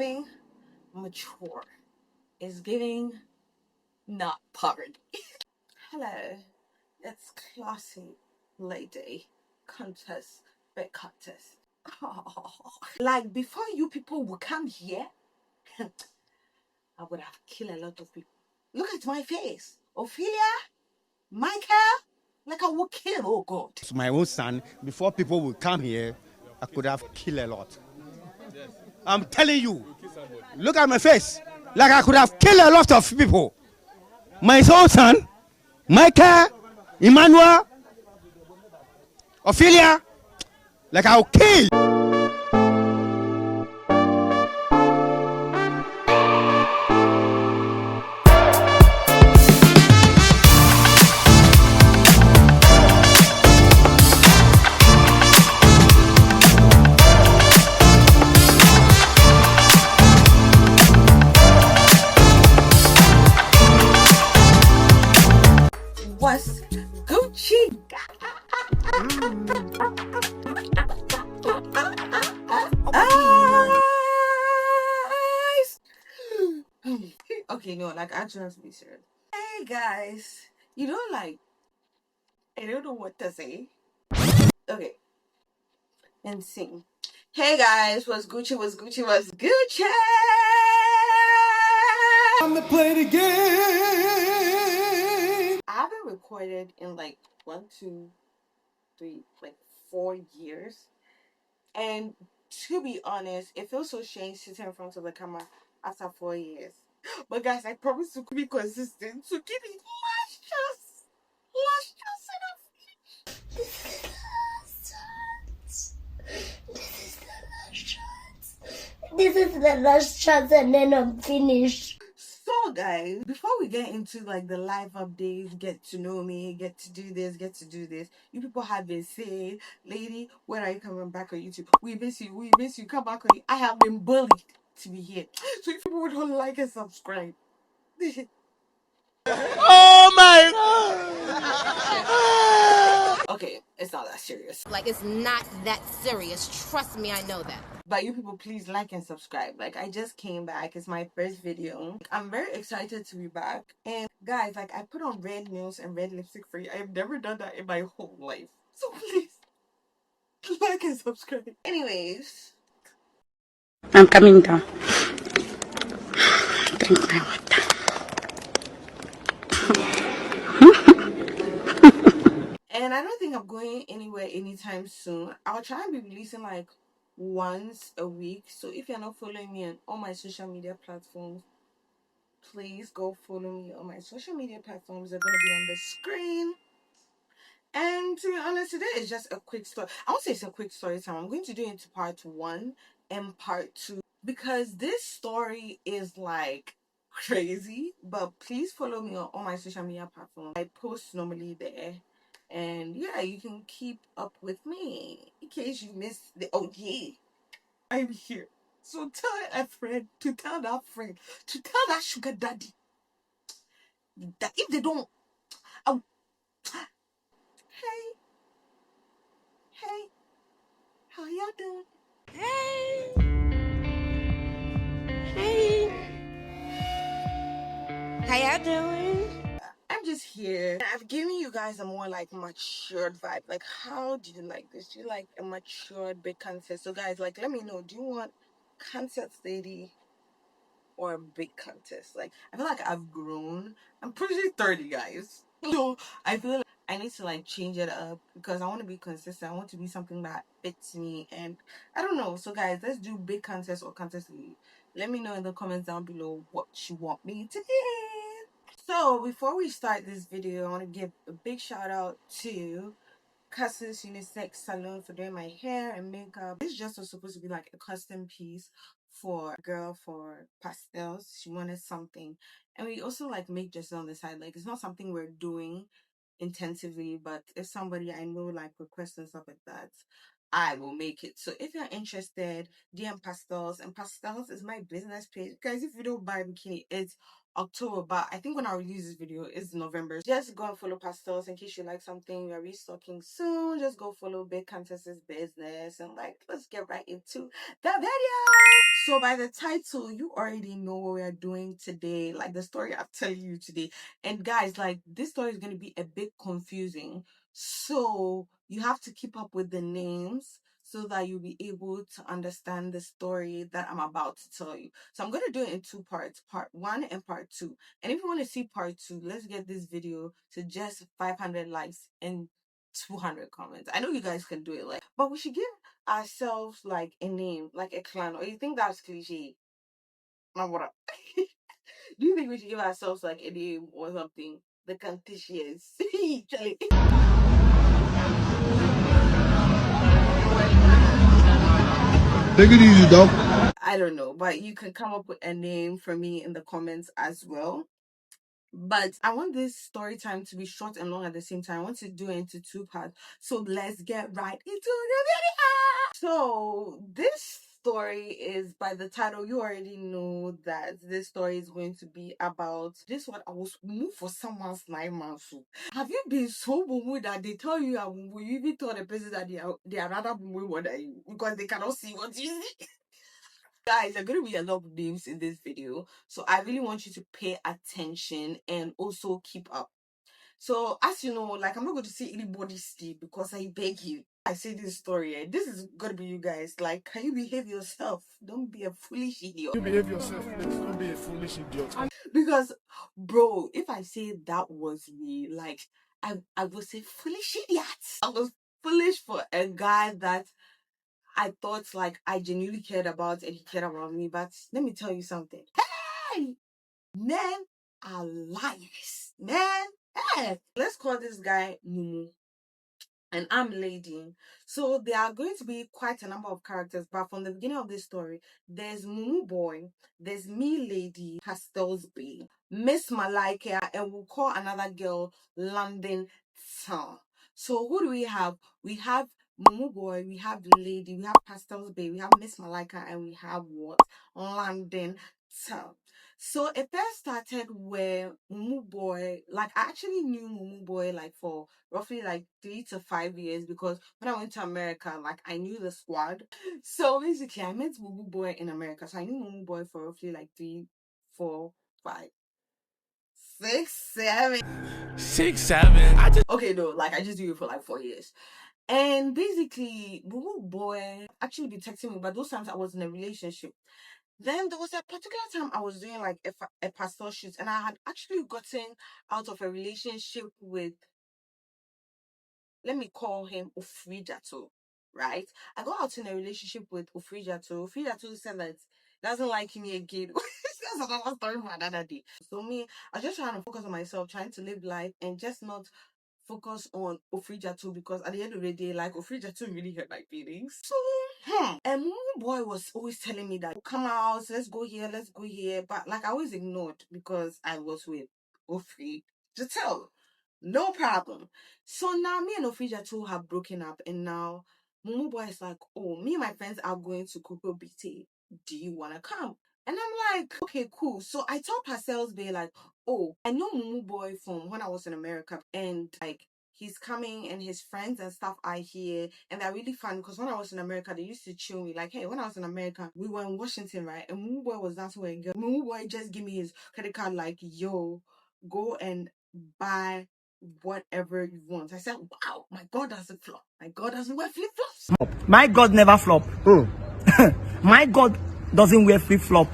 giving mature. It's giving not poverty. Hello, it's classy lady contest, big contest. Like before you people would come here, I would have killed a lot of people. Look at my face, Ophelia, Michael. Like I would kill. Oh God. To my own son, before people would come here, I could have killed a lot. I'm telling you, look at my face. Like I could have killed a lot of people. My own son, Michael, Emmanuel, Ophelia, like I'll kill. What's Gucci? Okay, no, like I just be serious. Hey guys, you know, like I don't know what to say. Okay, and sing. Hey guys, what's Gucci? What's Gucci? What's Gucci? I'm to play the game. I haven't recorded in like 1, 2, 3, like 4 years, and to be honest, it feels so strange sitting in front of the camera after 4 years. But guys, I promise to be consistent, to keep it luscious, This is the last chance and then I'm finished. So guys, before we get into like the live updates, get to know me, get to do this, you people have been saying, lady, when are you coming back on YouTube? We miss you, come back on. I have been bullied to be here. So if people don't like and subscribe. Oh my God! Okay, it's not that serious. Like, it's not that serious. Trust me, I know that. But you people, please like and subscribe. Like, I just came back. It's my first video. I'm very excited to be back. And guys, like, I put on red nails and red lipstick for you. I've never done that in my whole life. So please, like and subscribe. Anyways, I'm coming down. Drink my water. and I don't think I'm going anywhere anytime soon. I'll try and be releasing like once a week. So if you're not following me on all my social media platforms, please go follow me on my social media platforms. They're going to be on the screen. And to be honest, today is just a quick story. I won't say it's a quick story time. I'm going to do it into part 1 and part 2 because this story is like crazy. But please follow me on all my social media platforms. I post normally there. And yeah, you can keep up with me in case you missed the OG. I'm here. So tell a friend to tell that friend to tell that sugar daddy that if they don't, hey, how y'all doing? Hey. How y'all doing? I'm just here. I've given you guys a more like matured vibe. Like, how do you like this? Do you like a matured big contest? So guys, like, let me know. Do you want contest lady or a big contest? Like, I feel like I've grown. I'm pretty 30, guys. So I feel like I need to like change it up because I want to be consistent. I want to be something that fits me, and I don't know. So guys, let's do big contest or contest lady. Let me know in the comments down below what you want me to do. So before we start this video, I want to give a big shout out to GUYSSSS Unisex Salon for doing my hair and makeup. This just was supposed to be like a custom piece for a girl for pastels. She wanted something, and we also like make dresses on the side. Like, it's not something we're doing intensively, but if somebody I know like requests and stuff like that, I will make it. So if you're interested, DM Pastels, and Pastels is my business page. Guys, if you don't buy bikini, it's October, but I think when I release this video is November. Just go and follow Pastels in case you like something. We're restocking soon. Just go follow Big Contest's business and like let's get right into the video. So by the title, you already know what we are doing today, like the story I'm telling you today. And guys, like this story is going to be a bit confusing, so you have to keep up with the names so that you'll be able to understand the story that I'm about to tell you. So I'm going to do it in two parts, part 1 and part 2. And if you want to see part 2, let's get this video to just 500 likes and 200 comments. I know you guys can do it, like, but we should give ourselves like a name, like a clan. Or you think that's cliche? Now what up? Do you think we should give ourselves like a name or something? The Canticians. Charlie. Take it easy, dog. I don't know, but you can come up with a name for me in the comments as well. But I want this story time to be short and long at the same time. I want to do it into 2 parts. So let's get right into the video. So this story is, by the title, you already know that this story is going to be about this one. I was moved for someone's 9 months. Have you been so mumu that they tell you you even tell the person that they are rather mumu more than you because they cannot see what you see? Guys, there are going to be a lot of names in this video, so I really want you to pay attention and also keep up. So as you know, like, I'm not going to say anybody's sleep because I beg you. I say this story, this is gonna be you guys. Like, can you behave yourself? Don't be a foolish idiot. You behave yourself, please. Don't be a foolish idiot. Because, bro, if I say that was me, like, I would say foolish idiot. I was foolish for a guy that I thought like I genuinely cared about and he cared about me. But let me tell you something. Hey, men are liars. Men, hey. Let's call this guy Mumu and I'm Lady. So there are going to be quite a number of characters, but from the beginning of this story, there's Mumu Boy, there's me Lady, Pastels Bay, Miss Malaika, and we'll call another girl London Town. So who do we have? We have Mumu Boy, we have Lady, we have Pastels Bay, we have Miss Malaika, and we have what? London Town. So it first started where Mumu Boy, like I actually knew Mumu Boy like for roughly like 3 to 5 years because when I went to America, like I knew the squad. So basically I met Mumu Boy in America. So I knew Mumu Boy for roughly like 3, 4, 5, 6, 7. 6, 7. Okay, no, like I just knew it for like 4 years. And basically, Mumu Boy actually be texting me, but those times I was in a relationship. Then there was a particular time I was doing like a pastel shoot, and I had actually gotten out of a relationship with, let me call him Ofrijato, right? I got out in a relationship with Ofrijato. Ofrijato said that he doesn't like me again. That's another story for another day. So me, I was just trying to focus on myself, trying to live life and just not focus on Ofrijato because at the end of the day, like Ofrijato really hurt my feelings. So, and Mumu Boy was always telling me that come out, let's go here, let's go here. But like I always ignored because I was with Ofri. Just tell. No problem. So now me and Ofrijato have broken up and now Mumu Boy is like, oh, me and my friends are going to Koko BT. Do you wanna come? And I'm like, okay, cool. So I told Parcells Bay like, oh, I know Mumu Boy from when I was in America and like he's coming and his friends and stuff are here and they're really fun because when I was in America they used to chill me like, hey, when I was in America we were in Washington, right? And Mumu Boy was dancing with a girl. Mumu Boy just give me his credit card like, yo, go and buy whatever you want. I said, wow, my God doesn't flop. My God doesn't wear flip flops. My God never flop. My God doesn't wear flip flop.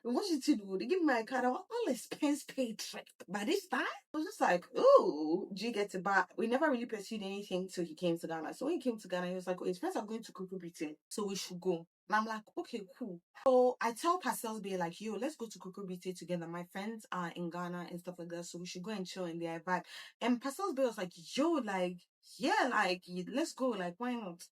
What you to do? They give me my card. I want all expense paid trip. By this time, I was just like, oh, do you get to buy? We never really pursued anything till he came to Ghana. So when he came to Ghana, he was like, oh, his friends are going to Kuku Britain, so we should go. And I'm like, okay, cool. So I tell Parcells Bay like, yo, let's go to Kuku Britain together. My friends are in Ghana and stuff like that, so we should go and chill in their vibe. And Parcells Bay was like, yo, like, yeah, like, let's go. Like, why not?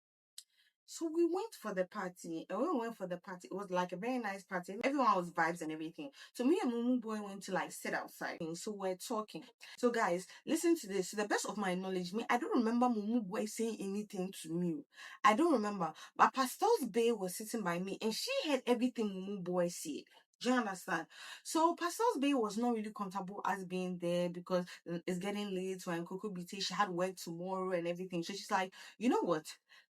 So we went for the party, and when we went for the party, it was like a very nice party. Everyone was vibes and everything. So me and Mumu Boy went to like sit outside. So we're talking. So guys, listen to this. To the best of my knowledge, me, I don't remember Mumu Boy saying anything to me. I don't remember. But Pastel's Bay was sitting by me, and she heard everything Mumu Boy said. Do you understand? So Pastor's Bay was not really comfortable as being there because it's getting late. When Coco BT, she had work tomorrow and everything. So she's like, you know what?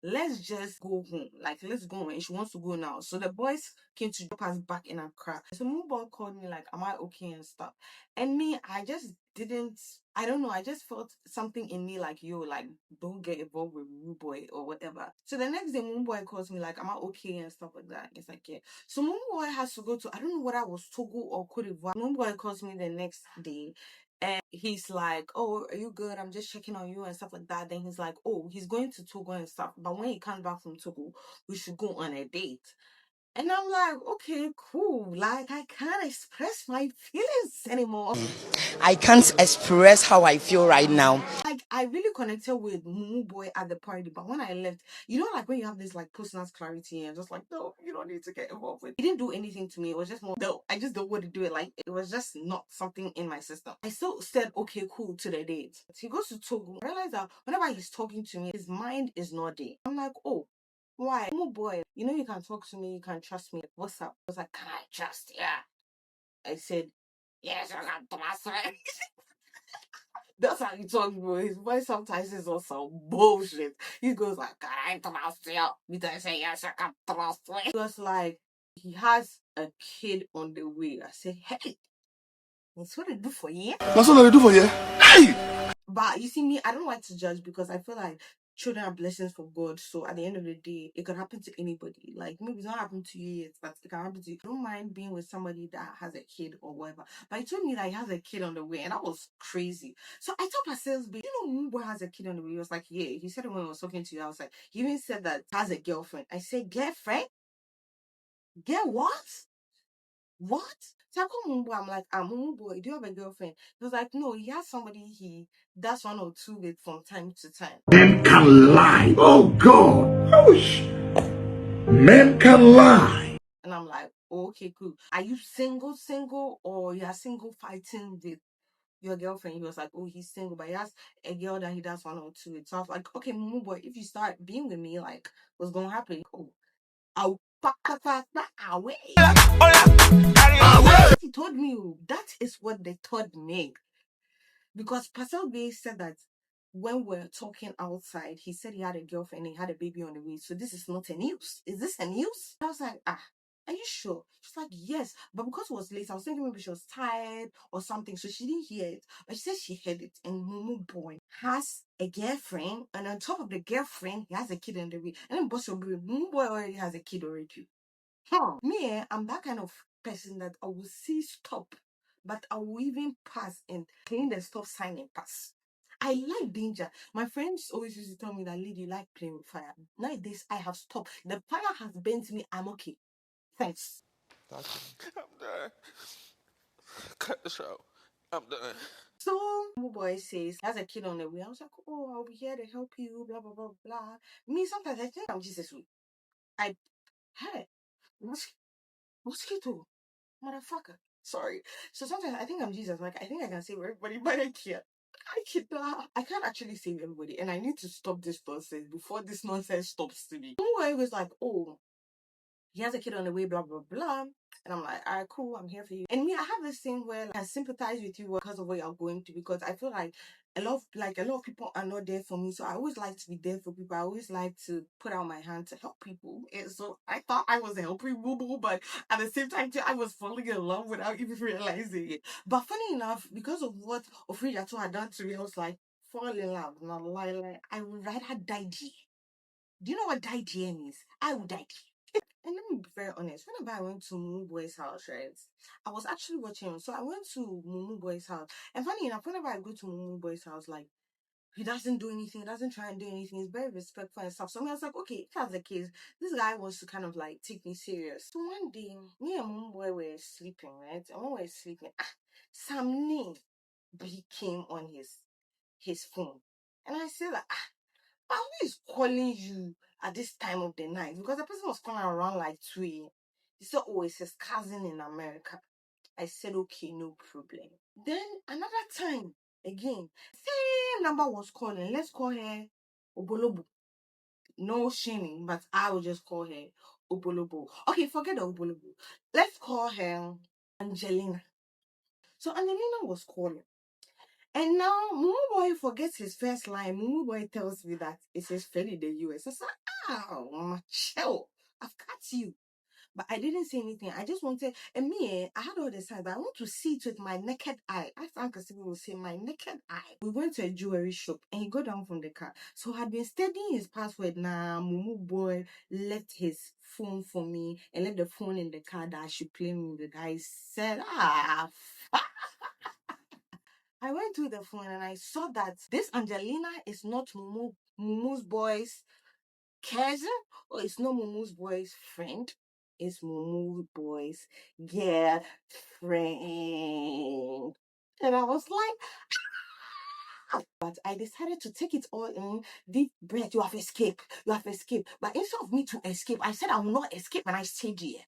Let's just go home. Like, let's go. And she wants to go now. So the boys came to drop us back in Accra. So Mumu Boy called me like, am I okay and stuff? And me, I just didn't, I don't know, I just felt something in me like, yo, like, don't get involved with Mumu Boy or whatever. So the next day, Mumu Boy calls me like, am I okay and stuff like that? It's like, yeah. So Mumu Boy has to go to, I don't know whether I was Togo or Cote d'Ivoire. Mumu Boy calls me the next day and he's like, oh, are you good? I'm just checking on you and stuff like that. Then he's like, oh, he's going to Togo and stuff. But when he comes back from Togo, we should go on a date. And I'm like, okay, cool. Like, I can't express my feelings anymore. I can't express how I feel right now. Like, I really connected with Mumu Boy at the party, but when I left, you know, like when you have this like personal clarity and just like, no, you don't need to get involved with. He didn't do anything to me. It was just more, no, I just don't want to do it. Like, it was just not something in my system. I still said, okay, cool, to the date. He goes to Togo. I realized that whenever he's talking to me, his mind is not there. I'm like, oh, why? Mumu Boy, you know you can talk to me, you can trust me. What's up? I was like, can I trust you? I said, yes, you can trust me. That's how he talks, bro. His voice sometimes is also bullshit. He goes like, can I trust you? Me I say, yes, I can trust you. He was like, he has a kid on the way. I said, hey, that's what I do for you. That's what I do for you. Hey! But you see me, I don't like to judge because I feel like children are blessings from God. So at the end of the day, it could happen to anybody. Like maybe it's not happened to you yet, but it can happen to you. I don't mind being with somebody that has a kid or whatever. But he told me that he has a kid on the way, and that was crazy. So I told myself, you know, Mumu Boy has a kid on the way. He was like, yeah. He said it when I was talking to you outside. He even said that he has a girlfriend. I said, girlfriend? Get what? What? So I call Mumu Boy. I'm like, Mumu Boy, do you have a girlfriend? He was like, no, he has somebody he does 1 or 2 with from time to time. Men can lie. Oh God. Men can lie. And I'm like, oh, okay, cool. Are you single, or you are single fighting with your girlfriend? He was like, oh, he's single, but he has a girl that he does 1 or 2 with. So I was like, okay, Mumu Boy, if you start being with me, like, what's gonna happen? Oh, I'll pack away. He told me, oh, that is what they told me. Because Pastor Bay said that when we're talking outside, he said he had a girlfriend and he had a baby on the way. So this is not a news. Is this a news? I was like, are you sure? She's like, yes. But because it was late, I was thinking maybe she was tired or something. So she didn't hear it. But she said she heard it. And Mumu Boy has a girlfriend. And on top of the girlfriend, he has a kid on the way. And then boss your baby, Mumu Boy already has a kid already. Me, I'm that kind of person that I will see stop, but I will even pass and clean the stop sign and pass. I like danger. My friends always used to tell me that, lady, you like playing with fire. Nowadays, I have stopped. The fire has burnt me. I'm okay. Thanks. I'm done. Cut the show. I'm done. So, Mumu Boy says, he has a kid on the way. I was like, oh, I'll be here to help you, blah, blah, blah, blah. Me, sometimes I think I'm Jesus. I had it. Mosquito. Motherfucker. Sorry. So sometimes I think I'm Jesus. Like, I think I can save everybody, but I can't. I can't actually save everybody, and I need to stop this nonsense before this nonsense stops to me. Someone was like, oh, he has a kid on the way, blah, blah, blah. And I'm like, all right, cool, I'm here for you. And me, I have this thing where I sympathize with you because of what you're going through, because I feel like a lot of people are not there for me. So I always like to be there for people. I always like to put out my hand to help people. And so I thought I was helping Mumu, but at the same time, too, I was falling in love without even realizing it. But funny enough, because of what Ofrijato had done to me, I was like, fall in love. Not like I would rather die here. Do you know what die here means? I would die here. And let me be very honest, whenever I went to Mumu Boy's house, right, I was actually watching him. So I went to Mumu Boy's house. And funny enough, whenever I go to Mumu Boy's house, like, he doesn't do anything, he doesn't try and do anything, he's very respectful and stuff. So I was like, okay, if that's the case, this guy wants to kind of like take me serious. So one day, me and Mumu Boy were sleeping, right? And when we were sleeping, some name came on his phone. And I said like, but who is calling you at this time of the night? Because the person was calling around like 2 a.m. He said, oh, it's his cousin in America. I said, okay, no problem. Then another time, again, same number was calling. Let's call her Obolobu. No shaming, but I will just call her Obolobo. Okay, forget the Obolobo. Let's call her Angelina. So Angelina was calling. And now Mumu Boy forgets his first line. Mumu Boy tells me that it's his friend in the US. I said, oh, chill. I've got you. But I didn't say anything. I just wanted, and me, I had all the signs, but I want to see it with my naked eye. I think people will say my naked eye. We went to a jewelry shop and he got down from the car. So I had been studying his password. Now, Mumu Boy left his phone for me and left the phone in the car that I should play music. I said, I went to the phone and I saw that this Angelina is not Mumu's boy's cousin, or it's not Mumu's boy's friend. It's Mumu Boy's girlfriend. And I was like, but I decided to take it all in. Deep breath. You have escaped. You have escaped. But instead of me to escape, I said I will not escape, and I stayed there.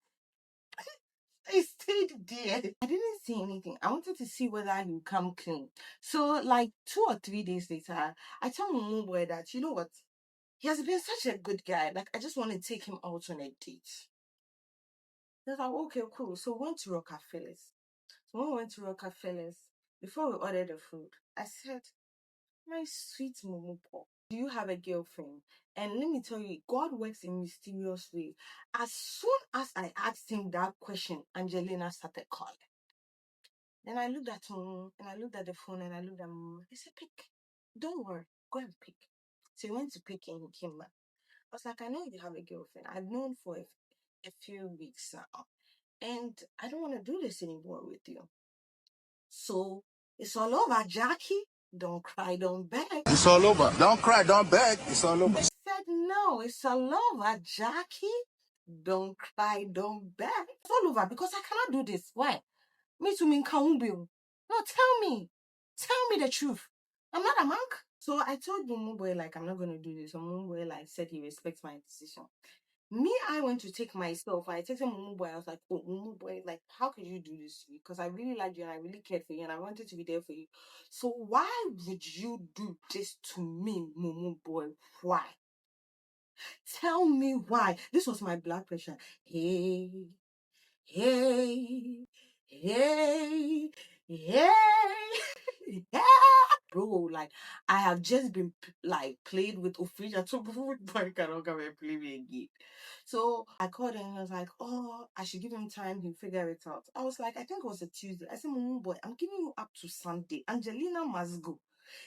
I stayed there. I didn't say anything. I wanted to see whether he would come clean. So, like 2 or 3 days later, I told Mumu Boy that, you know what? He has been such a good guy. Like, I just want to take him out on a date. He was like, okay, cool. So we went to Rockefeller's. So when we went to Rockefeller's, before we ordered the food, I said, my sweet Mumu Boy, do you have a girlfriend? And let me tell you, God works in mysterious ways. As soon as I asked him that question, Angelina started calling. Then I looked at him and I looked at the phone and I looked at Mumu. He said, pick. Don't worry, go and pick. So he went to pick and he came back. I was like, I know you have a girlfriend. I've known for a few weeks now. And I don't want to do this anymore with you. So it's all over, Jackie. Don't cry, don't beg. It's all over. Don't cry, don't beg. It's all over. I said, no, it's all over, Jackie. Don't cry, don't beg. It's all over because I cannot do this. Why? Me to mean Kaumbil. No, tell me. Tell me the truth. I'm not a monk. So I told Mumu Boy, like, I'm not going to do this. So Mumu Boy, like, said he respects my decision. Me, I went to take myself. I texted Mumu Boy. I was like, oh, Mumu Boy, like, how could you do this to me? Because I really liked you and I really cared for you and I wanted to be there for you. So why would you do this to me, Mumu Boy? Why? Tell me why. This was my blood pressure. Hey, hey, hey, hey, hey. Bro, like, I have just been, like, played with Ofrija. So boy cannot come and play me again. So I called him and I was like, oh, I should give him time. He'll figure it out. I was like, I think it was a Tuesday. I said, Mumu Boy, I'm giving you up to Sunday. Angelina must go.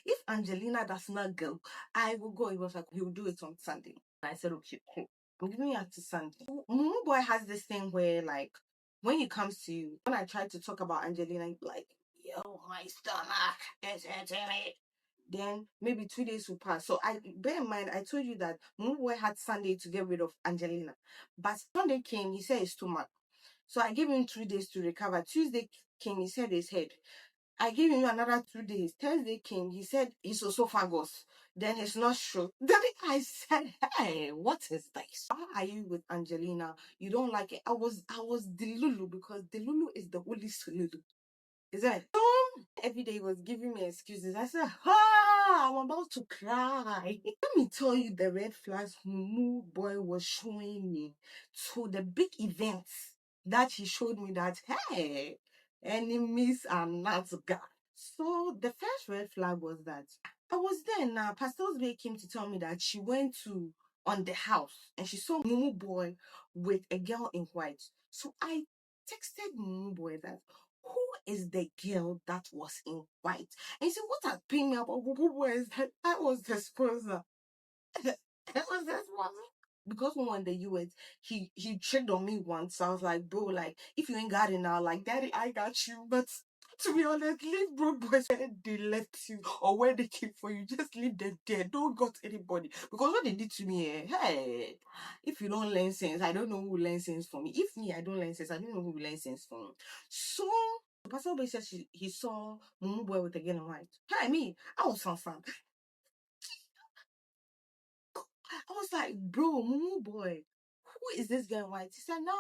If Angelina does not go, I will go. He was like, he'll do it on Sunday. I said, okay, cool. I'm giving you up to Sunday. Mumu Boy has this thing where, like, when he comes to you, when I try to talk about Angelina, he'd be like, yo, my stomach is hurting me. Then maybe 2 days will pass. So I bear in mind, I told you that Mumu Boy had Sunday to get rid of Angelina. But Sunday came, he said his stomach. So I gave him 3 days to recover. Tuesday came, he said his head. I gave him another 2 days. Thursday came, he said his esophagus. Then his nostril. Then I said, hey, what is this? Why are you with Angelina? You don't like it. I was Delulu because Delulu is the only Sululu. Is that every day he was giving me excuses. I said, I'm about to cry. Let me tell you the red flags Mumu Boy was showing me. So the big events that he showed me that, hey, enemies are not God. So the first red flag was that I was there now. Pastor Bay came to tell me that she went to on the house and she saw Mumu Boy with a girl in white. So I texted Mumu Boy that, who is the girl that was in white? And he said, what has pained me about Mumu Boy is that I was the sponsor. I was the sponsor. Because when we were in the US, he tricked on me once. So I was like, bro, like, if you ain't got it now, like, daddy, I got you. But to be honest, leave broke boys where they left you or where they came for you. Just leave them there. Don't go to anybody. Because what they did to me, hey, if you don't learn sense, I don't know who learns sense for me. If me, I don't learn sense, I don't know who learns sense for me. So Pastor Boy said he saw Mumu Boy with a girl in white. Hey, me, I was on fun. I was like, bro, Mumu Boy, who is this guy in white? He said, no,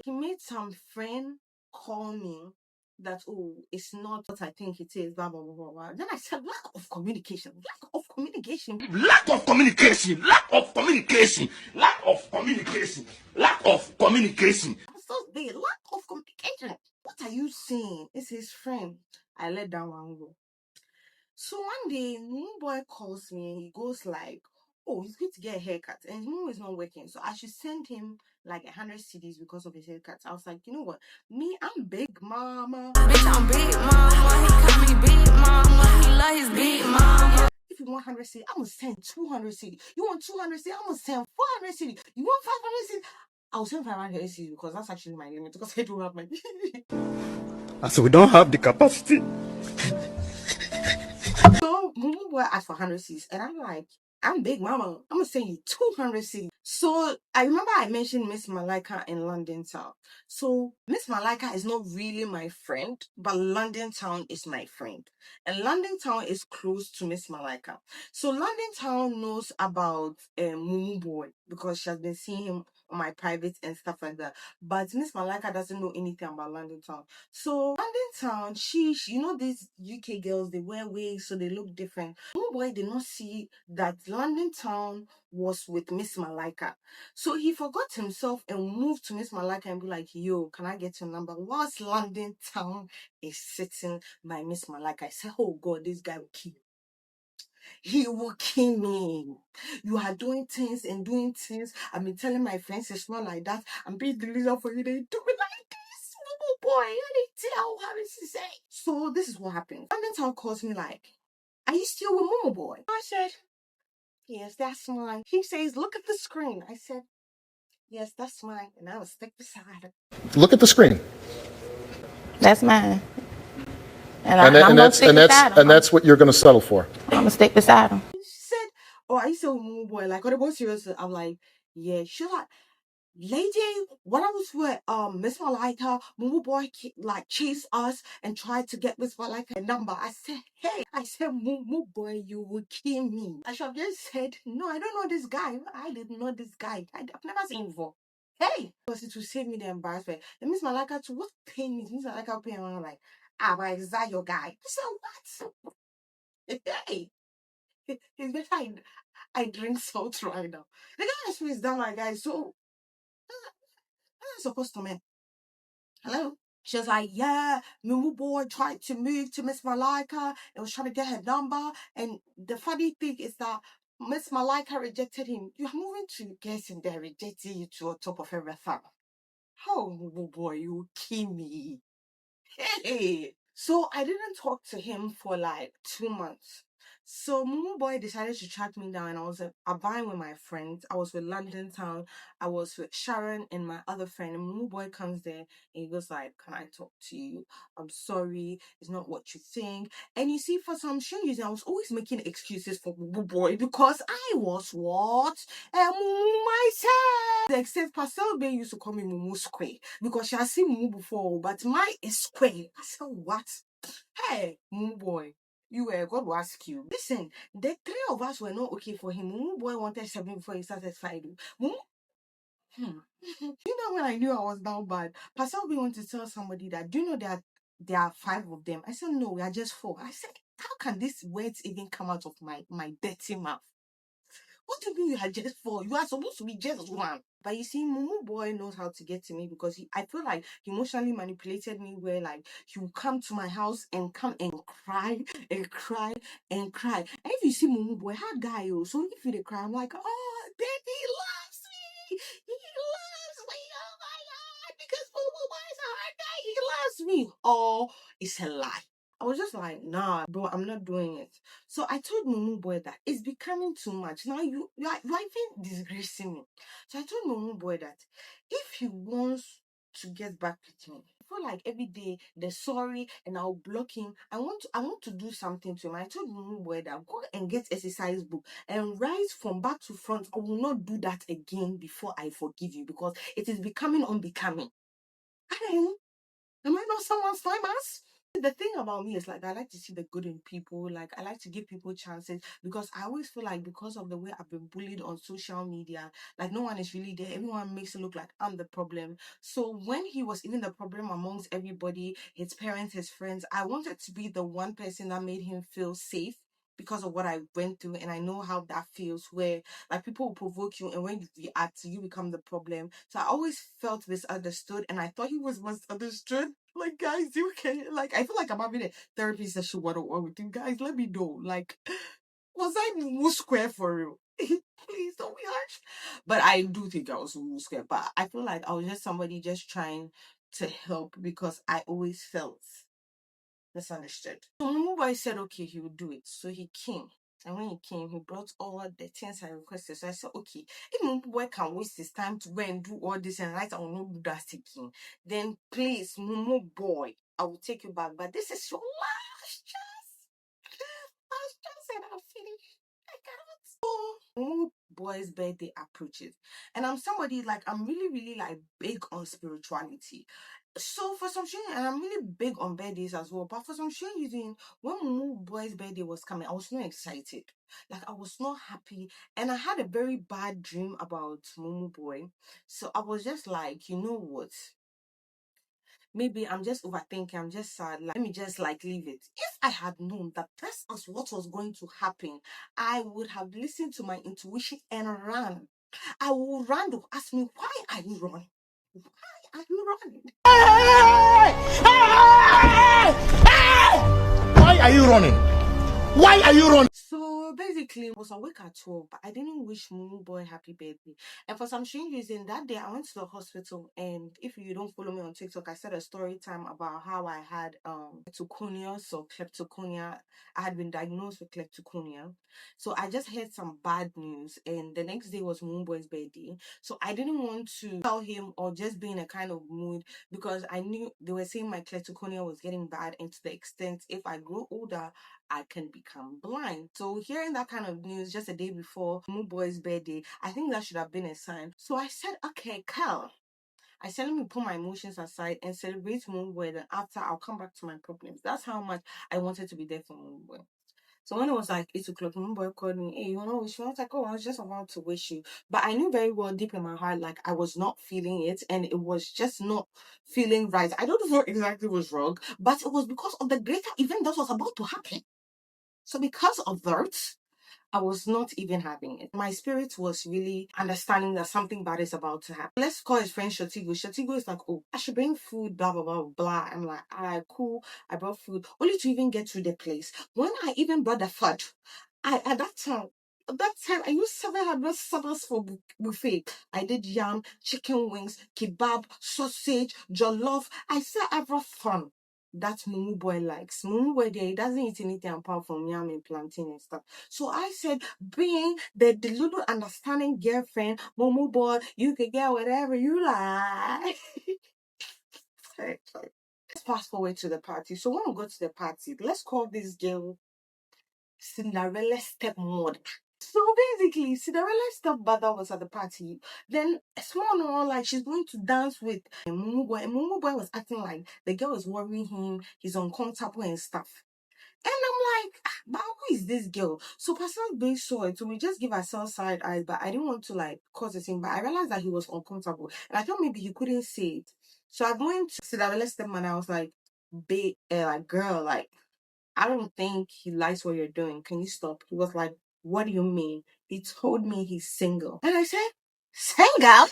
he made some friend call me that, oh, it's not what I think it is, blah, blah, blah, blah, blah. Then I said, lack of communication. Lack of communication. Lack of communication. Lack of communication. Lack of communication. Lack of communication. So the lack of communication. What are you saying? It's his friend. I let that one go. So one day, Mumu Boy calls me and he goes like, "Oh, he's going to get a haircut and his Mumu is not working, so I should send him like 100 CDs because of his haircut." I was like, you know what? Me, I'm big mama. Bitch, I'm big mama. He call me big mama. He love his big mama. If you want 100 CDs, I'm gonna send 200 CDs. You want 200 CDs? I'm gonna send 400 CDs. You want 500 CDs? I'll send 500 CDs because that's actually my limit because I don't have my. So we don't have the capacity. So Mumu Boy asked for 100 C's, and I'm like, I'm big mama. I'm gonna send you 200 C's. So I remember I mentioned Miss Malika in London Town. So Miss Malika is not really my friend, but London Town is my friend, and London Town is close to Miss Malika. So London Town knows about Mumu Boy because she has been seeing him on my private and stuff like that. But Miss Malika doesn't know anything about London Town. So London Town, she you know these UK girls, they wear wigs so they look different. Mumu Boy did not see that London Town was with Miss Malika. So he forgot himself and moved to Miss Malika and be like, "Yo, can I get your number?" Whilst London Town is sitting by Miss Malika. I said, "Oh God, this guy will kill me. He will kill me. You are doing things and doing things. I've been telling my friends it's not like that. I'm being the leader for you. They do it like this. Mumu Boy, I didn't tell how is he say." So this is what happened. London Town calls me like, "Are you still with Mumu Boy?" I said, "Yes, that's mine." He says, "Look at the screen." I said, "Yes, that's mine." And I was stick beside him. Look at the screen. That's mine. And that's what you're going to settle for. I'm gonna stick beside him. She said, "Oh, are you still with Mumu Boy? Like, what about serious?" I'm like, "Yeah." She's like, "Lady, when I was with Miss Malika, Mumu Boy like chased us and tried to get Miss Malika a number." I said, "Hey," I said, "Mumu Boy, you will kill me." I should have just said, "No, I don't know this guy. I didn't know this guy. I've never seen him before." Hey, because it will save me the embarrassment. And Miss Malika too, what pain is Miss Malika paying around like, "Ah, but is that your guy?" I said, "What?" Hey, it's better I drink salt right now. The guy asked me is down like, "Guys, so I'm supposed to man." Hello? She was like, "Yeah, Mumu Boy tried to move to Miss Malika and was trying to get her number. And the funny thing is that Miss Malika rejected him." You are moving to guess and they're rejecting you to on top of everything. How, Mumu Boy, you kill me. Hey. So I didn't talk to him for like 2 months. So Mumu Boy decided to track me down, and I was at Abine with my friends. I was with London Town. I was with Sharon and my other friend. And Mumu Boy comes there and he goes like, "Can I talk to you? I'm sorry, it's not what you think." And you see, for some strange reason, I was always making excuses for Mumu Boy because I was what? Mumu myself. The extent Pastel Bay used to call me Mumu Square because she has seen Mumu before, but mine is square. I said, "What? Hey, Mumu Boy, God will ask you." Listen, the three of us were not okay for him. Mumu Boy wanted 7 before he started 5. Mumu, you know when I knew I was down bad, Pastor B wanted to tell somebody that, "Do you know that there are 5 of them?" I said, "No, we are just 4." I said, "How can these words even come out of my dirty mouth? What do you mean you are just 4? You are supposed to be just 1." But you see, Mumu Boy knows how to get to me because I feel like he emotionally manipulated me where like he will come to my house and come and cry and cry and cry. And if you see Mumu Boy, hard guy, so if you cry, I'm like, "Oh, baby loves me. He loves me. Oh my God, because Mumu Boy is a hard guy. He loves me." Oh, it's a lie. I was just like, "Nah, bro, I'm not doing it." So I told Mumu Boy that it's becoming too much. Now you are even disgracing me. So I told Mumu Boy that if he wants to get back with me, I feel like every day they're sorry and I'll block him. I want to do something to him. I told Mumu Boy that go and get exercise book and write from back to front. I will not do that again before I forgive you because it is becoming unbecoming. Am I not someone's famous? The thing about me is like I like to see the good in people. Like I like to give people chances because I always feel like because of the way I've been bullied on social media, like no one is really there. Everyone makes it look like I'm the problem. So when he was even the problem amongst everybody, his parents, his friends, I wanted to be the one person that made him feel safe because of what I went through, and I know how that feels where like people will provoke you, and when you react, you become the problem. So I always felt misunderstood, and I thought he was misunderstood. Like, guys, you can, like, I feel like I'm having a therapy session one-on-one with you guys. Let me know, like, was I Mumu Square for real? Please don't be harsh. But I do think I was Mumu Square. But I feel like I was just somebody just trying to help because I always felt misunderstood. So Mumu Boy said, okay, he would do it. So he came. And when he came, he brought all the things I requested. So I said, okay, if Mumu Boy can waste his time to go and do all this and right, I will not do that again. Then please, Mumu Boy, I will take you back. But this is your last chance. Last chance, and I'll finish. I cannot. So Mumu Boy's birthday approaches. And I'm somebody like, I'm really, really like big on spirituality. So for some reason, and I'm really big on birthdays as well, but for some strange reason, when Mumu Boy's birthday was coming, I was not excited. Like, I was not happy. And I had a very bad dream about Mumu Boy. So I was just like, you know what? Maybe I'm just overthinking, I'm just sad. Like, let me just like leave it. If I had known that this is what was going to happen, I would have listened to my intuition and run. I would run to ask me, why are you running? Why are you running? Why are you running? Why are you running? So basically, I was awake at 12, but I didn't wish Mumu Boy happy birthday. And for some strange reason, that day I went to the hospital. And if you don't follow me on TikTok, I said a story time about how I had kleptoconia. So kleptoconia, I had been diagnosed with kleptoconia. So I just heard some bad news, and the next day was Mumu Boy's birthday. So I didn't want to tell him or just be in a kind of mood, because I knew they were saying my kleptoconia was getting bad, and to the extent if I grow older, I can become blind. So hearing that kind of news just a day before Mumu Boy's birthday, I think that should have been a sign. So I said, okay, Carl, I said, let me put my emotions aside and celebrate Mumu Boy. Then after, I'll come back to my problems. That's how much I wanted to be there for Mumu Boy. So when it was like 8 o'clock, Mumu Boy called me, hey, you want to wish me? I was like, oh, I was just about to wish you. But I knew very well deep in my heart, like, I was not feeling it, and it was just not feeling right. I don't know what exactly was wrong, but it was because of the greater event that was about to happen. So because of that, I was not even having it. My spirit was really understanding that something bad is about to happen. Let's call his friend Shatigo. Shatigo is like, oh, I should bring food, blah, blah, blah, blah. I'm like, alright, cool. I brought food. Only to even get to the place. When I even brought the food, at that time, I used 700 cedis for buffet. I did yam, chicken wings, kebab, sausage, jollof. I said I brought fun. That Mumu Boy likes. Mumu Boy there, he doesn't eat anything apart from yam and plantain and stuff. So I said, being the little understanding girlfriend, Mumu Boy, you can get whatever you like. Let's fast forward to the party. So when we go to the party, let's call this girl Cinderella's stepmother. So basically, Cinderella's stepmother was at the party. Then a small one, like, she's going to dance with Mumu Boy. And Mumu Boy was acting like the girl is worrying him, he's uncomfortable and stuff. And I'm like, but who is this girl? So Pastor Bay saw it, so we just give ourselves side eyes, but I didn't want to like cause a thing, but I realized that he was uncomfortable. And I thought maybe he couldn't say it. So I went to Cinderella's stepmother and I was like, like, girl, like, I don't think he likes what you're doing. Can you stop? He was like, what do you mean? He told me he's single. And I said, single?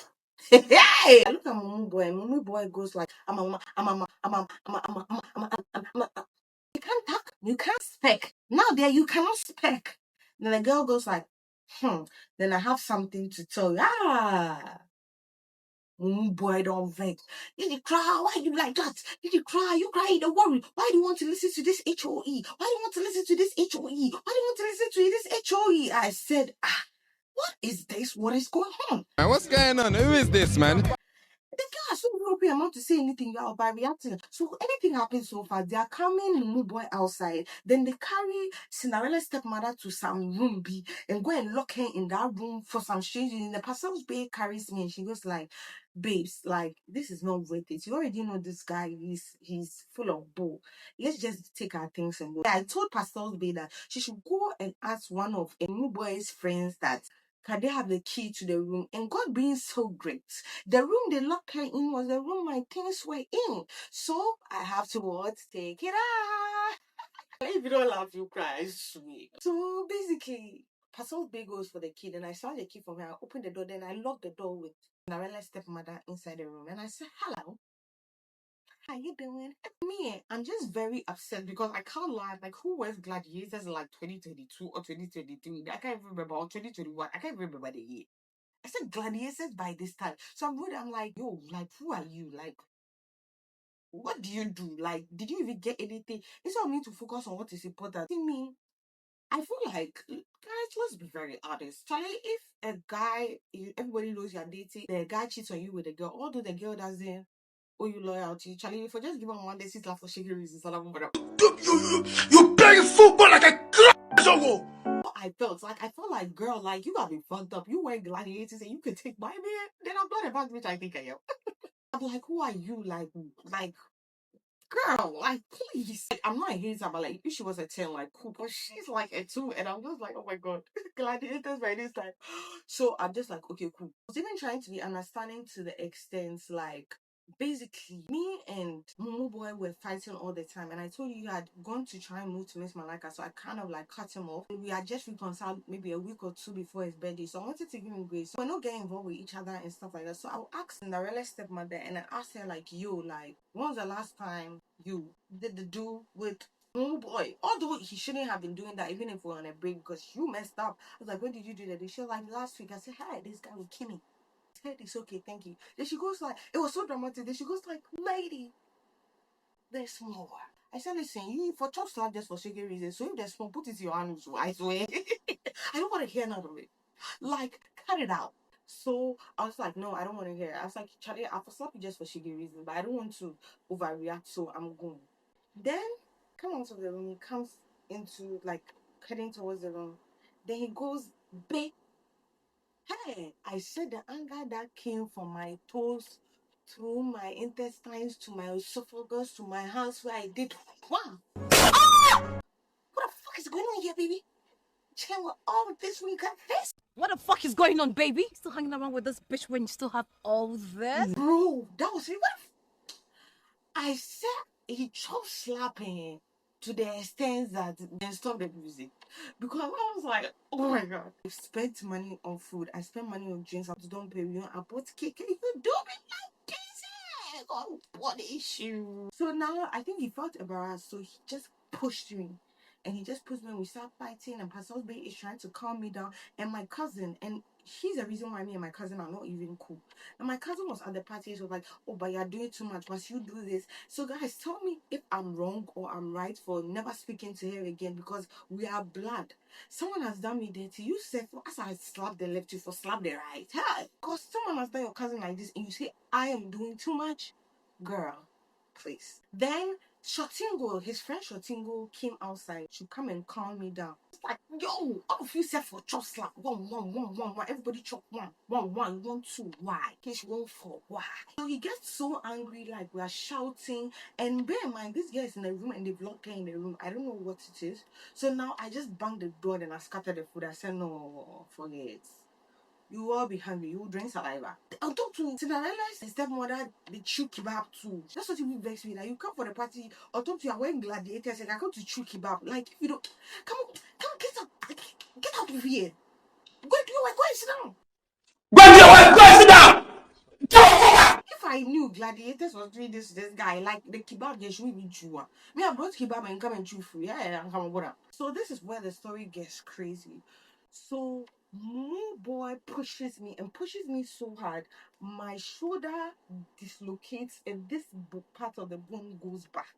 Hey! I look at Mumu Boy, and Mumu Boy goes like, you can't talk, you can't speak. Now there you cannot speak. Then the girl goes like, then I have something to tell you. Boy, don't vex. Did you cry? Why you like that? Did you cry? You cry, don't worry. Why do you want to listen to this HOE? Why do you want to listen to this HOE? Why do you want to listen to this HOE? I said, what is this? What is going on? Man, what's going on? Who is this, man? The girl is so grumpy, I'm not to say anything about by reacting. So anything happens so far, they are coming Mumu Boy outside. Then they carry Cinderella's stepmother to some room B and go and lock her in that room for some strange reason. The pastor's babe carries me and she goes like, babes, like, this is not worth it. You already know this guy, he's full of bull. Let's just take our things and go. I told Pastor's babe that she should go and ask one of Mumu Boy's friends that can they have the key to the room. And God being so great, the room they locked her in was the room my things were in. So I have to what? Take it out. If you don't laugh, you cry. I swear. So basically, Pastor's big goes for the kid, and I saw the kid from here. I opened the door, then I locked the door with Cinderella's stepmother inside the room, and I said, "Hello, how you doing?" Me, I'm just very upset because I can't lie. Like, who wears gladiators in like 2022 or 2023? I can't even remember, or 2021. I can't even remember the year. I said gladiators by this time. So I'm like, yo, like, who are you? Like, what do you do? Like, did you even get anything? Instead of me to focus on what is important. See me, I feel like, guys, let's be very honest. Charlie, if a guy, everybody knows you're dating, the guy cheats on you with a girl, although the girl doesn't owe you loyalty, Charlie, if you just give him one day, sit like for shaky reasons, You play football like a crazy. I felt like, girl, like, you got me fucked up. You wear gladiators and you could take my man. Then I'm not about which I think I am. I'm like, who are you? Like, girl, like, please. Like, I'm not a hater, but like, if she was a 10, like, cool, but she's like a 2, and I'm just like, oh my god, gladiators by this time. So I'm just like, okay, cool. I was even trying to be understanding to the extent, like, basically, me and Mumu Boy were fighting all the time, and I told you had gone to try and move to Miss Malaka, so I kind of like cut him off. We had just reconciled maybe a week or 2 before his birthday, so I wanted to give him grace. So we're not getting involved with each other and stuff like that. So I'll ask Cinderella's stepmother, and I asked her, like, yo, like, when was the last time you did the do with Mumu Boy? Although he shouldn't have been doing that, even if we're on a break, because you messed up. I was like, when did you do that? She was like, last week. I said, hey, this guy with Kimmy. It's okay, thank you. Then she goes like, it was so dramatic. Then she goes like, lady, there's more. I said, listen, you for chop slap just for shaky reasons. So if there's more, put it in your hand. I swear. I don't want to hear none of it. Like, cut it out. So I was like, no, I don't want to hear it. I was like, Charlie, I'll slap you just for shaky reasons, but I don't want to overreact, so I'm going. Then come out of the room, he comes into like heading towards the room. Then he goes, babe. Hey, I said the anger that came from my toes, through my intestines, to my esophagus, to my hands where I did. Wow. What the fuck is going on here, baby? Chill with all of this when you got this. What the fuck is going on, baby? Still hanging around with this bitch when you still have all this? Bro, that was it. I said he chop slapping to the extent that they stopped the music. Because I was like, oh my god. I spent money on food. I spent money on drinks. I don't pay you. I bought cake. And you do me like this. I got what issue. So now I think he felt embarrassed. So he just pushed me. And he just pushed me and we start fighting. And Pastor Bay is trying to calm me down. And my cousin, and he's the reason why me and my cousin are not even cool. And my cousin was at the party. She was like, oh, but you're doing too much. Must you do this? So guys, tell me if I'm wrong or I'm right for never speaking to her again, because we are blood. Someone has done me dirty. You said, as I slap the left, you for slap the right. Hey, because someone has done your cousin like this and you say, I am doing too much. Girl, please. Then Shotingo, his friend Shotingo came outside to come and calm me down. It's like, yo, all of you said for chop slap. One. Everybody chop one. One, two. Why? Case 1 4. Why? So he gets so angry, like we are shouting. And bear in mind, this guy is in the room and they've locked her in the room. I don't know what it is. So now I just banged the door and I scattered the food. I said, no, forget it. You will be hungry. You will drink saliva. I'll talk to Cinderella, his stepmother, the chew kebab too. That's what you vex me. Like, you come for the party, or talk to you wearing gladiators, and I come to chew kebab. Like, if you don't, come get out of here. Go and do your work. Go and sit down. Go and do your work. Go and sit down. If I knew gladiators was doing this guy, like the kebab, they should be chew. Me, I brought kebab and come and chew free. Yeah, I'm coming with. So this is where the story gets crazy. So Mumu Boy pushes me so hard, my shoulder dislocates and this part of the bone goes back.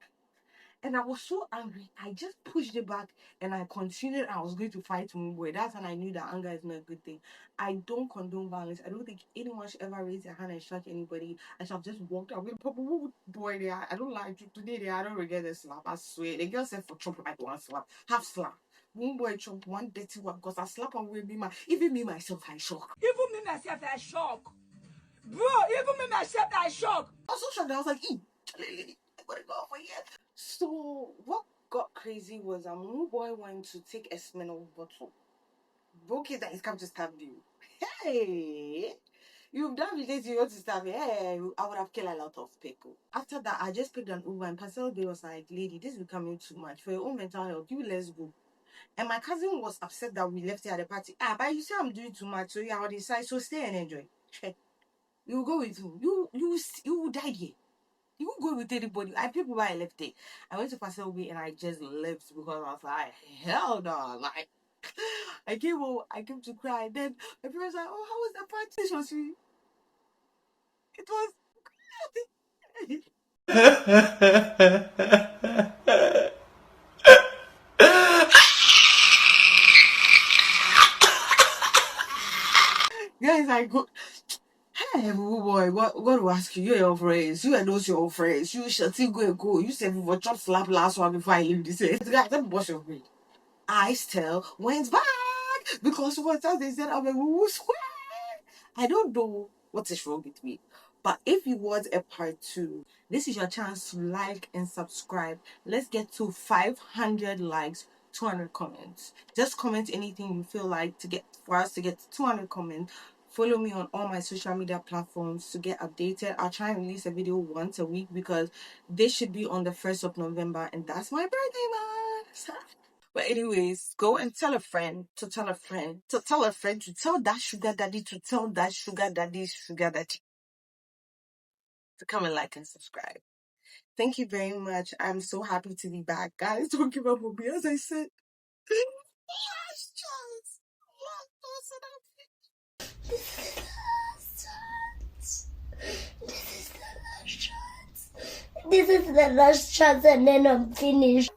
And I was so angry, I just pushed it back and I continued. I was going to fight Mumu Boy. That's when I knew that anger is not a good thing. I don't condone violence. I don't think anyone should ever raise their hand and strike anybody. I should have just walked out. Mumu Boy, there, I don't like you today. I don't regret the slap. I swear. The girl said for chop like one slap, half slap. Mumu Boy chop one dirty one because I slap on with me. Even me myself, I shock. Even me myself, I shock. Bro, even me myself, I shock. I was so shocked. I was like, I gotta go for here. So what got crazy was a Mumu Boy went to take a Smirnoff bottle, broke it, and he's come to stab you. Hey, You've done with this, you want to start me. Hey, I would have killed a lot of people. After that, I just picked an Uber, and Pastor Bay was like, lady, this is becoming too much. For your own mental health, you let's go. And my cousin was upset that we left here at the party. But you say I'm doing too much, so yeah, I'll decide, so stay and enjoy. You go with who? You died here. You go with anybody. I people why I left it. I went to Pastor Bay and I just left because I was like, hell no. Like, I came home, I came to cry. Then my parents were like, oh, how was the party? She was really, it was guys, I go. Hey, Mumu Boy, what will ask you? You're your friends. You and those your friends. You shall still go. You said we were chop slap last one before I leave this. Guys, let me wash your brain. I still went back because what else they said I'm a Mumu square. I don't know what is wrong with me. But if you want a part 2, this is your chance to like and subscribe. Let's get to 500 likes, 200 comments. Just comment anything you feel like for us to get to 200 comments. Follow me on all my social media platforms to get updated. I'll try and release a video once a week because this should be on the 1st of November and that's my birthday month. But anyways, go and tell a friend to tell a friend to tell a friend to tell that sugar daddy to tell that sugar daddy to come and like and subscribe. Thank you very much. I'm so happy to be back. Guys, don't give up on me. As I said, last chance. This is the last chance and then I'm finished.